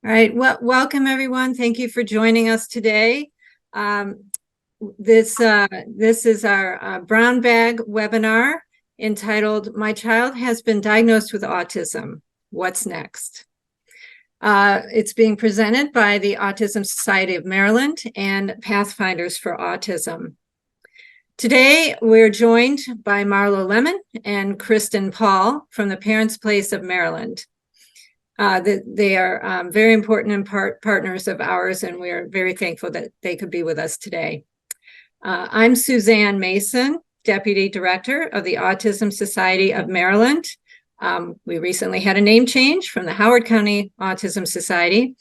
All right, well, welcome everyone. Thank you for joining us today. This is our brown bag webinar entitled "My Child Has Been Diagnosed with Autism. What's Next?" It's being presented by the Autism Society of Maryland and Pathfinders for Autism. Today, we're joined by Marlo Lemon and Kristen Paul from the Parents Place of Maryland. They are very important and partners of ours, and we're very thankful that they could be with us today. I'm Suzanne Mason, Deputy Director of the Autism Society of Maryland. We recently had a name change from the Howard County Autism Society,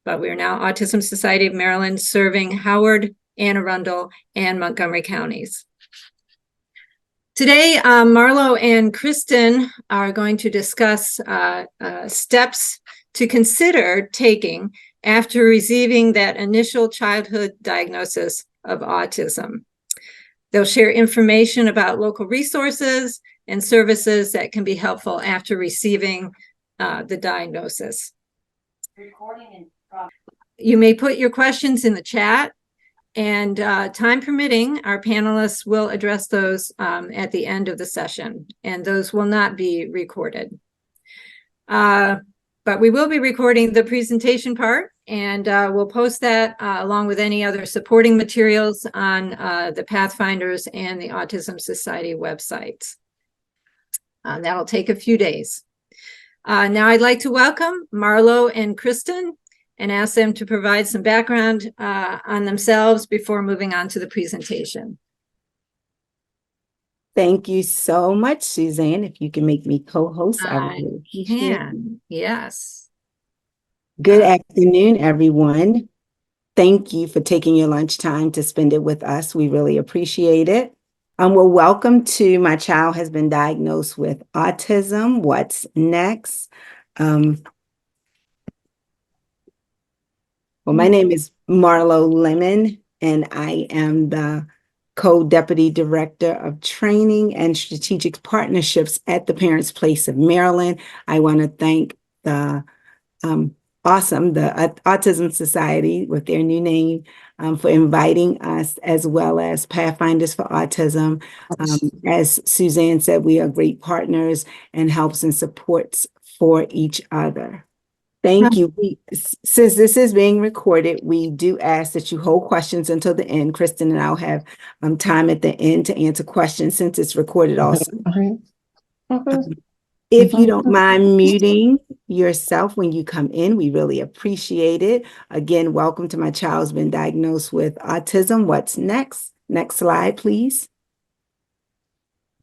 but we are now Autism Society of Maryland, serving Howard, Anne Arundel, and Montgomery counties. Today, Marlo and Kristen are going to discuss steps to consider taking after receiving that initial childhood diagnosis of autism. They'll share information about local resources and services that can be helpful after receiving the diagnosis. You may put your questions in the chat. And time permitting, our panelists will address those at the end of the session, and those will not be recorded. But we will be recording the presentation part, and we'll post that along with any other supporting materials on the Pathfinders and the Autism Society websites. That'll take a few days. Now I'd like to welcome Marlo and Kristen and ask them to provide some background on themselves before moving on to the presentation. Thank you so much, Suzanne. If you can make me co-host, I would appreciate it. Yes. Good afternoon, everyone. Thank you for taking your lunchtime to spend it with us. We really appreciate it. Well, welcome to My Child Has Been Diagnosed with Autism. What's next? Well, my name is Marlo Lemon, and I am the Co-Deputy Director of Training and Strategic Partnerships at the Parents Place of Maryland. I want to thank the Autism Society with their new name for inviting us, as well as Pathfinders for Autism. As Suzanne said, we are great partners and helps and supports for each other. Thank you. Since this is being recorded, we do ask that you hold questions until the end. Kristen and I'll have time at the end to answer questions since it's recorded also. If you don't mind muting yourself when you come in, we really appreciate it. Again, welcome to My Child's Been Diagnosed with Autism. What's next? Next slide, please.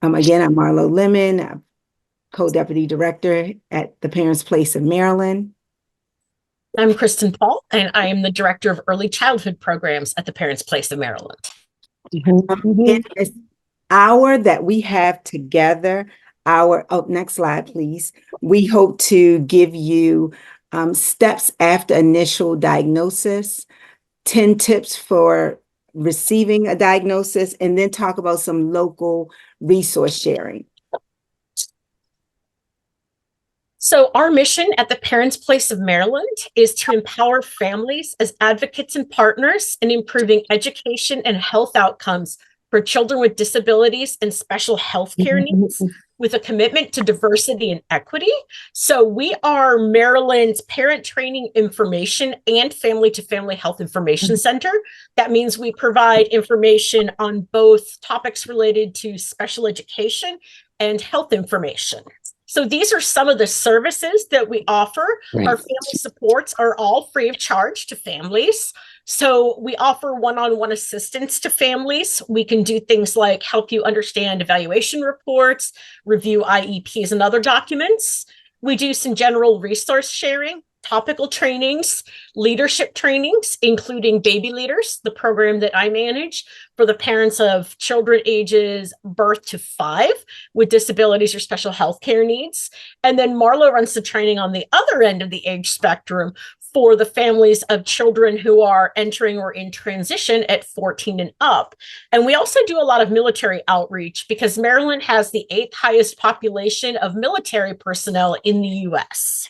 Again, I'm Marlo Lemon, Co-Deputy Director at the Parents Place of Maryland. I'm Kristen Paul, and I am the Director of Early Childhood Programs at the Parents Place of Maryland. In this hour that we have together, next slide, please. We hope to give you steps after initial diagnosis, 10 tips for receiving a diagnosis, and then talk about some local resource sharing. So our mission at the Parents Place of Maryland is to empower families as advocates and partners in improving education and health outcomes for children with disabilities and special health care needs, with a commitment to diversity and equity. So we are Maryland's parent training information and family-to-family health information center. That means we provide information on both topics related to special education and health information. So these are some of the services that we offer. Right. Our family supports are all free of charge to families. So we offer one-on-one assistance to families. We can do things like help you understand evaluation reports, review IEPs and other documents. We do some general resource sharing, topical trainings, leadership trainings, including Baby Leaders, the program that I manage for the parents of children ages birth to 5 with disabilities or special health care needs. And then Marlo runs the training on the other end of the age spectrum for the families of children who are entering or in transition at 14 and up. And we also do a lot of military outreach because Maryland has the 8th highest population of military personnel in the US.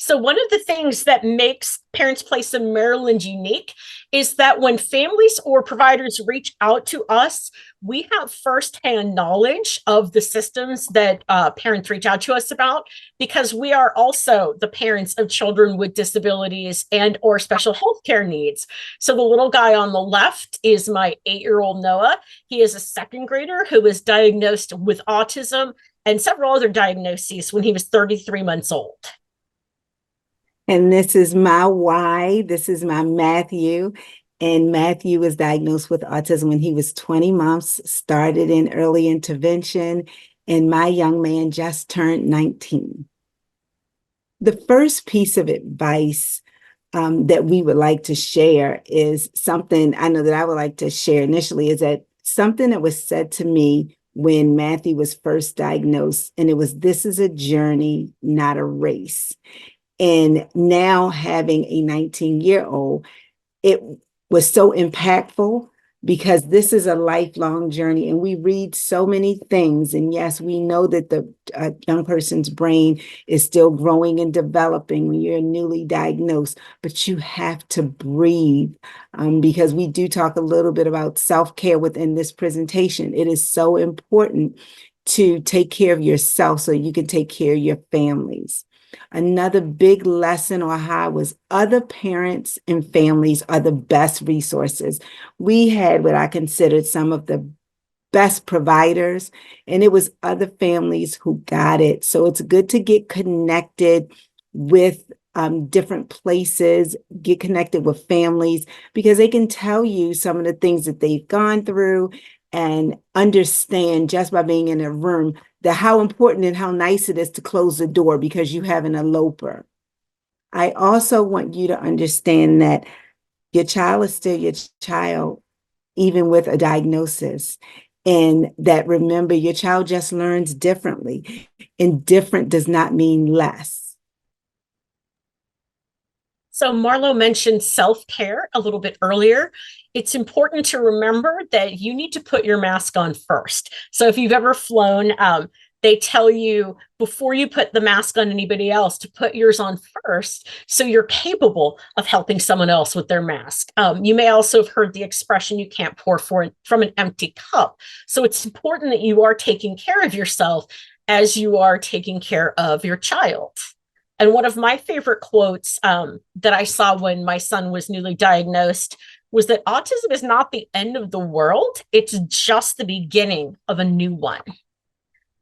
So one of the things that makes Parents Place in Maryland unique is that when families or providers reach out to us, we have firsthand knowledge of the systems that parents reach out to us about, because we are also the parents of children with disabilities and or special health care needs. So the little guy on the left is my 8-year-old Noah. He is a second grader who was diagnosed with autism and several other diagnoses when he was 33 months old. And this is my Y. This is my Matthew. And Matthew was diagnosed with autism when he was 20 months, started in early intervention, and my young man just turned 19. The first piece of advice that we would like to share is something I know that I would like to share initially, is that something that was said to me when Matthew was first diagnosed, and it was, this is a journey, not a race. And now having a 19-year-old, it was so impactful because this is a lifelong journey and we read so many things. And yes, we know that the young person's brain is still growing and developing when you're newly diagnosed, but you have to breathe because we do talk a little bit about self-care within this presentation. It is so important to take care of yourself so you can take care of your families. Another big lesson or high was other parents and families are the best resources. We had what I considered some of the best providers, and it was other families who got it. So it's good to get connected with different places, get connected with families, because they can tell you some of the things that they've gone through and understand just by being in a room that how important and how nice it is to close the door because you have an eloper. I also want you to understand that your child is still your child, even with a diagnosis. And that, remember, your child just learns differently, and different does not mean less. So Marlo mentioned self-care a little bit earlier. It's important to remember that you need to put your mask on first. So if you've ever flown, they tell you before you put the mask on anybody else to put yours on first, so you're capable of helping someone else with their mask. You may also have heard the expression, you can't pour from an empty cup. So it's important that you are taking care of yourself as you are taking care of your child. And one of my favorite quotes that I saw when my son was newly diagnosed was that autism is not the end of the world. It's just the beginning of a new one.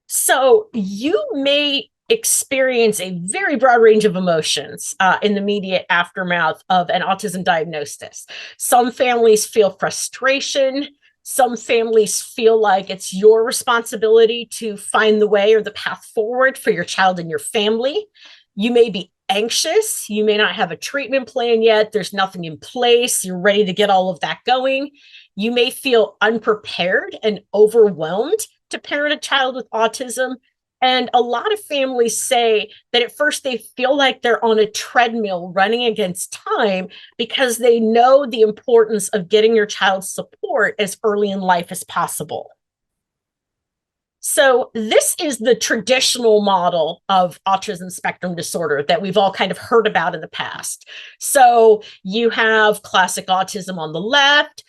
So you may experience a very broad range of emotions in the immediate aftermath of an autism diagnosis. Some families feel frustration. Some families feel like it's your responsibility to find the way or the path forward for your child and your family. You may be anxious. You may not have a treatment plan yet. There's nothing in place. You're ready to get all of that going. You may feel unprepared and overwhelmed to parent a child with autism. And a lot of families say that at first they feel like they're on a treadmill running against time because they know the importance of getting your child support as early in life as possible. So this is the traditional model of autism spectrum disorder that we've all kind of heard about in the past. So you have classic autism on the left,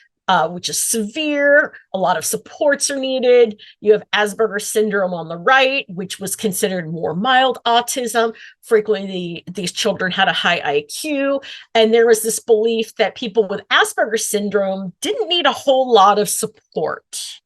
which is severe. A lot of supports are needed. You have Asperger's syndrome on the right, which was considered more mild autism. Frequently, these children had a high IQ. And there was this belief that people with Asperger's syndrome didn't need a whole lot of support.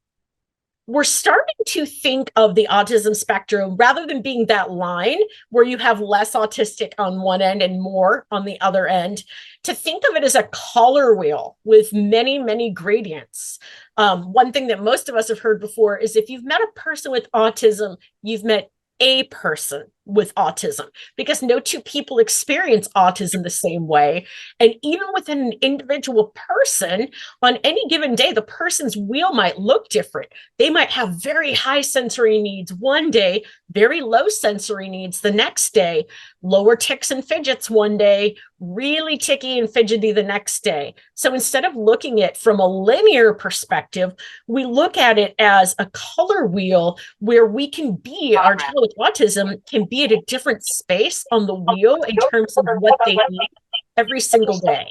We're starting to think of the autism spectrum, rather than being that line where you have less autistic on one end and more on the other end, to think of it as a color wheel with many, many gradients. One thing that most of us have heard before is if you've met a person with autism, you've met a person with autism, because no two people experience autism the same way. And even within an individual person, on any given day, the person's wheel might look different. They might have very high sensory needs one day, very low sensory needs the next day, lower tics and fidgets one day, really ticky and fidgety the next day. So instead of looking at it from a linear perspective, we look at it as a color wheel where we can be, our child with autism can be at a different space on the wheel in terms of what they need every single day.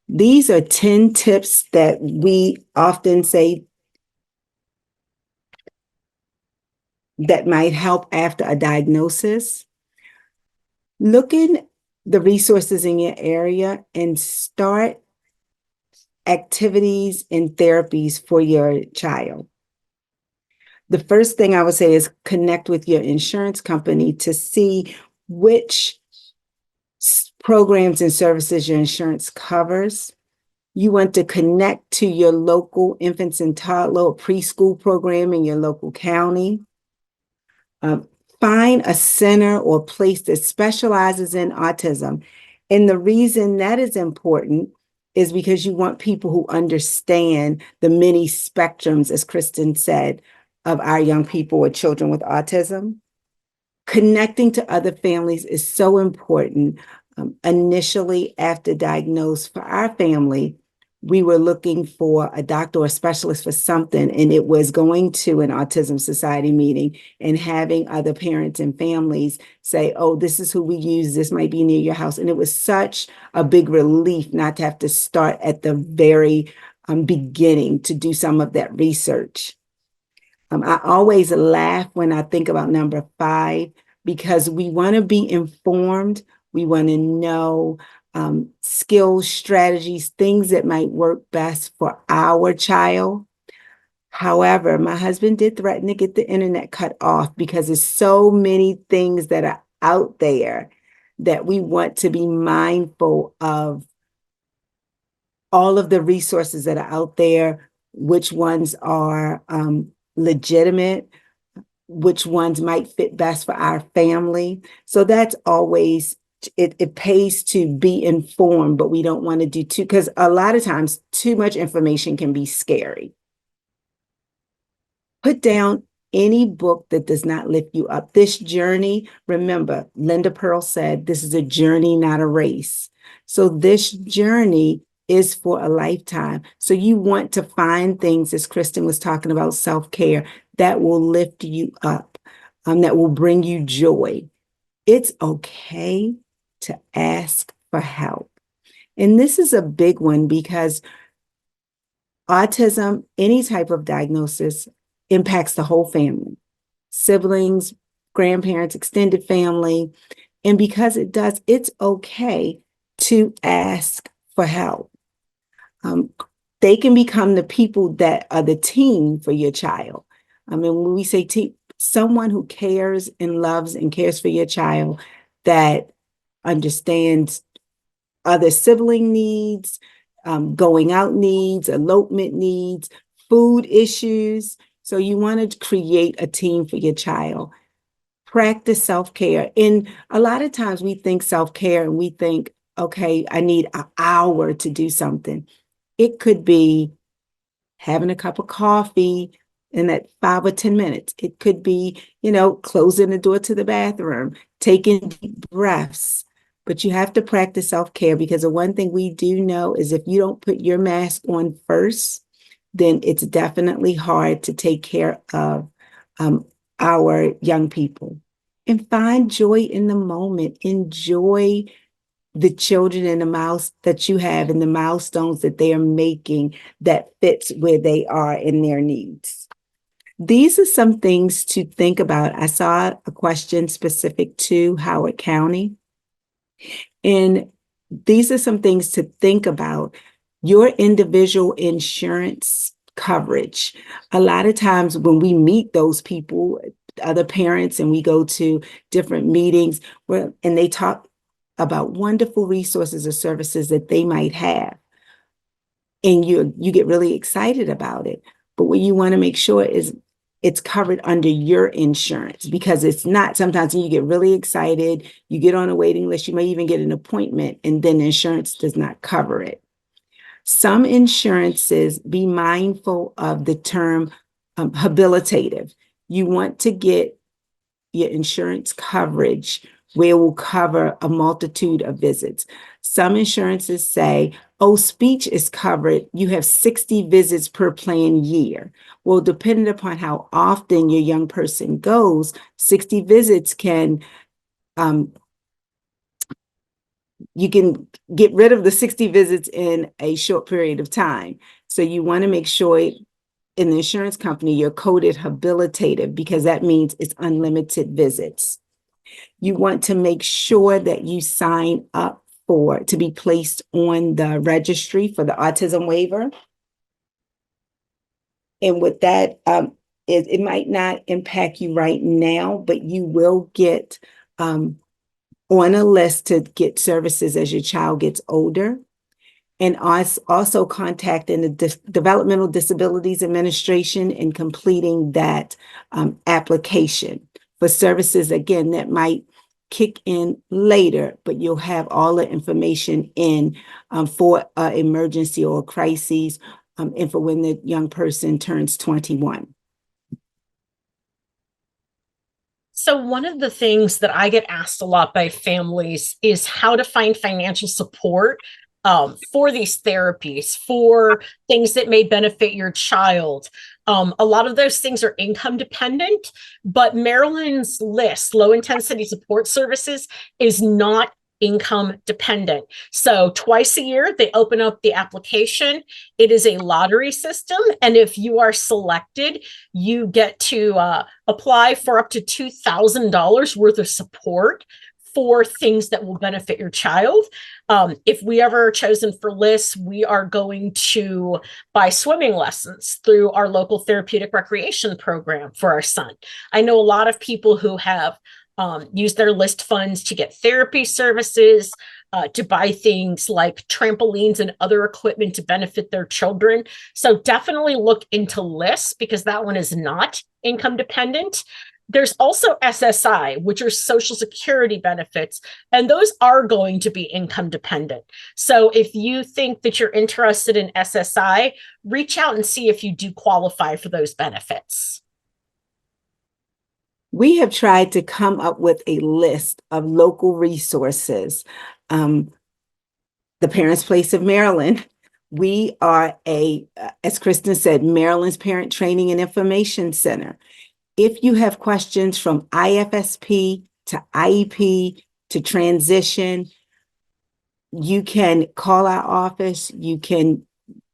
These are 10 tips that we often say that might help after a diagnosis. Look in the resources in your area and start activities and therapies for your child. The first thing I would say is connect with your insurance company to see which programs and services your insurance covers. You want to connect to your local infants and toddler or preschool program in your local county. Find a center or place that specializes in autism. And the reason that is important is because you want people who understand the many spectrums, as Kristen said, of our young people or children with autism. Connecting to other families is so important. Initially, after diagnosed for our family, we were looking for a doctor or a specialist for something, and it was going to an Autism Society meeting and having other parents and families say, oh, this is who we use, this might be near your house. And it was such a big relief not to have to start at the very beginning to do some of that research. I always laugh when I think about number 5, because we want to be informed. We want to know skills, strategies, things that might work best for our child. However, my husband did threaten to get the internet cut off because there's so many things that are out there that we want to be mindful of all of the resources that are out there, which ones are legitimate, which ones might fit best for our family. So that's always, it pays to be informed, but we don't want to do too, because a lot of times too much information can be scary. Put down any book that does not lift you up. This journey, remember, Linda Pearl said, this is a journey, not a race. So this journey is for a lifetime. So you want to find things, as Kristen was talking about, self-care, that will lift you up, that will bring you joy. It's okay to ask for help. And this is a big one because autism, any type of diagnosis, impacts the whole family, siblings, grandparents, extended family. And because it does, it's okay to ask for help. They can become the people that are the team for your child. I mean, when we say team, someone who cares and loves and cares for your child, that understands other sibling needs, going out needs, elopement needs, food issues. So you want to create a team for your child. Practice self-care. And a lot of times we think self-care and we think, okay, I need an hour to do something. It could be having a cup of coffee in that 5 or 10 minutes. It could be, closing the door to the bathroom, taking deep breaths. But you have to practice self-care, because the one thing we do know is if you don't put your mask on first, then it's definitely hard to take care of our young people. And find joy in the moment. Enjoy the children and the mouse that you have and the milestones that they are making that fits where they are in their needs. These are some things to think about. I saw a question specific to Howard County. And these are some things to think about. Your individual insurance coverage. A lot of times when we meet those people, other parents, and we go to different meetings and they talk about wonderful resources or services that they might have, and you get really excited about it. But what you want to make sure is it's covered under your insurance, because it's not. Sometimes you get really excited, you get on a waiting list, you may even get an appointment, and then insurance does not cover it. Some insurances, be mindful of the term habilitative. You want to get your insurance coverage where it will cover a multitude of visits. Some insurances say, oh, speech is covered. You have 60 visits per plan year. Well, depending upon how often your young person goes, 60 visits can, you can get rid of the 60 visits in a short period of time. So you want to make sure in the insurance company, you're coded habilitated, because that means it's unlimited visits. You want to make sure that you sign up to be placed on the registry for the autism waiver. And with that, it might not impact you right now, but you will get on a list to get services as your child gets older. And us also contacting the Developmental Disabilities Administration and completing that application for services, again, that might kick in later, but you'll have all the information in for emergency or crises and for when the young person turns 21. So one of the things that I get asked a lot by families is how to find financial support for these therapies, for things that may benefit your child. A lot of those things are income dependent, but Maryland's list, low intensity support services, is not income dependent. So twice a year, they open up the application. It is a lottery system. And if you are selected, you get to apply for up to $2,000 worth of support for things that will benefit your child. If we ever are chosen for lists, we are going to buy swimming lessons through our local therapeutic recreation program for our son. I know a lot of people who have used their list funds to get therapy services, to buy things like trampolines and other equipment to benefit their children. So definitely look into lists, because that one is not income dependent. There's also SSI, which are Social Security benefits, and those are going to be income dependent. So if you think that you're interested in SSI, reach out and see if you do qualify for those benefits. We have tried to come up with a list of local resources. The Parents Place of Maryland. We are as Kristen said, Maryland's Parent Training and Information Center. If you have questions from IFSP to IEP to transition, you can call our office. You can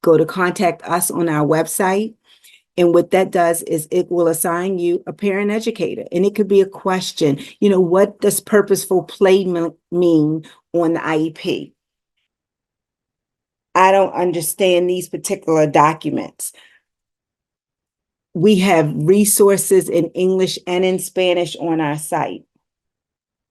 go to contact us on our website. And what that does is it will assign you a parent educator. And it could be a question, what does purposeful play mean on the IEP? I don't understand these particular documents. We have resources in English and in Spanish on our site.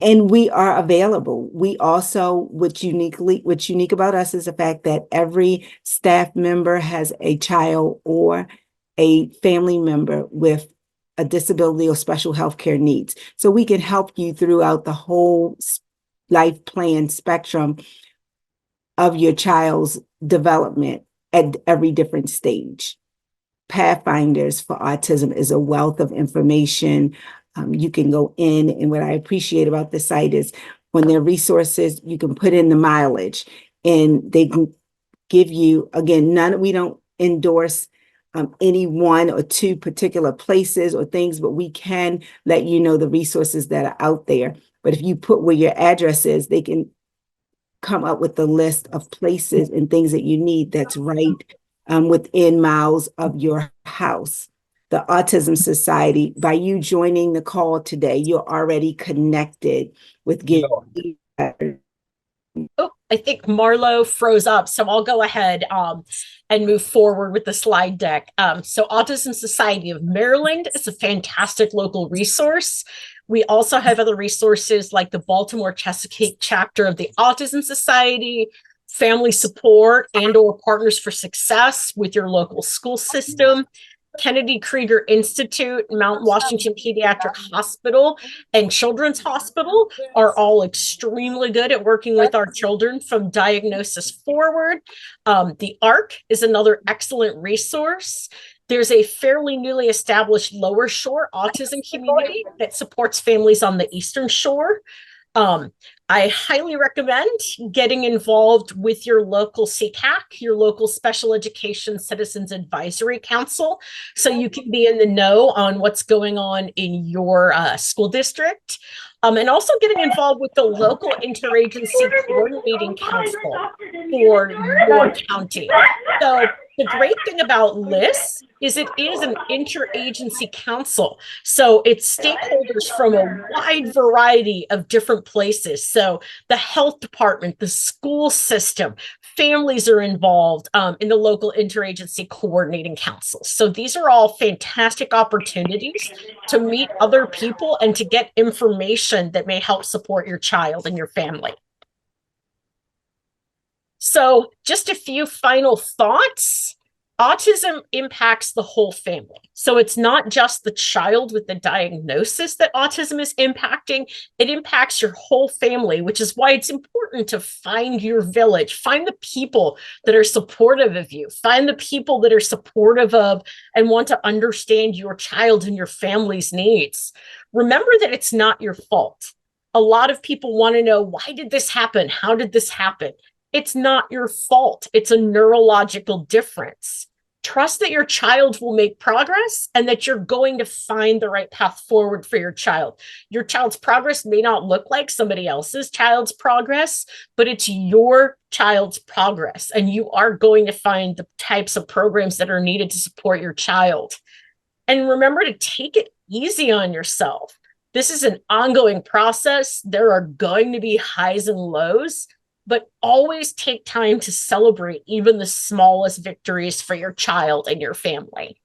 And we are available. We also, what's unique about us is the fact that every staff member has a child or a family member with a disability or special health care needs. So we can help you throughout the whole life plan spectrum of your child's development at every different stage. Pathfinders for Autism is a wealth of information. You can go in, and what I appreciate about the site is when there are resources, you can put in the mileage, and they can give you, again, we don't endorse any one or two particular places or things, but we can let you know the resources that are out there. But if you put where your address is, they can come up with the list of places and things that you need that's right within miles of your house. The Autism Society, by you joining the call today, you're already connected with getting. Oh, I think Marlo froze up, so I'll go ahead and move forward with the slide deck. So Autism Society of Maryland is a fantastic local resource. We also have other resources like the Baltimore Chesapeake chapter of the Autism Society, family support and/or Partners for Success with your local school system, Kennedy Krieger Institute, Mount Washington Pediatric Hospital, and Children's Hospital are all extremely good at working with our children from diagnosis forward. The ARC is another excellent resource. There's a fairly newly established Lower Shore autism community that supports families on the Eastern Shore. I highly recommend getting involved with your local CCAC, your local Special Education Citizens Advisory Council, so you can be in the know on what's going on in your school district. And also getting involved with the local interagency coordinating council for your county. So the great thing about LIS is it is an interagency council. So it's stakeholders from a wide variety of different places. So the health department, the school system, families are involved in the local interagency coordinating council. So these are all fantastic opportunities to meet other people and to get information that may help support your child and your family. So just a few final thoughts. Autism impacts the whole family. So it's not just the child with the diagnosis that autism is impacting. It impacts your whole family, which is why it's important to find your village, find the people that are supportive of you, find the people that are supportive of and want to understand your child and your family's needs. Remember that it's not your fault. A lot of people want to know, why did this happen? How did this happen? It's not your fault. It's a neurological difference. Trust that your child will make progress and that you're going to find the right path forward for your child. Your child's progress may not look like somebody else's child's progress, but it's your child's progress, and you are going to find the types of programs that are needed to support your child. And remember to take it easy on yourself. This is an ongoing process. There are going to be highs and lows, but always take time to celebrate even the smallest victories for your child and your family.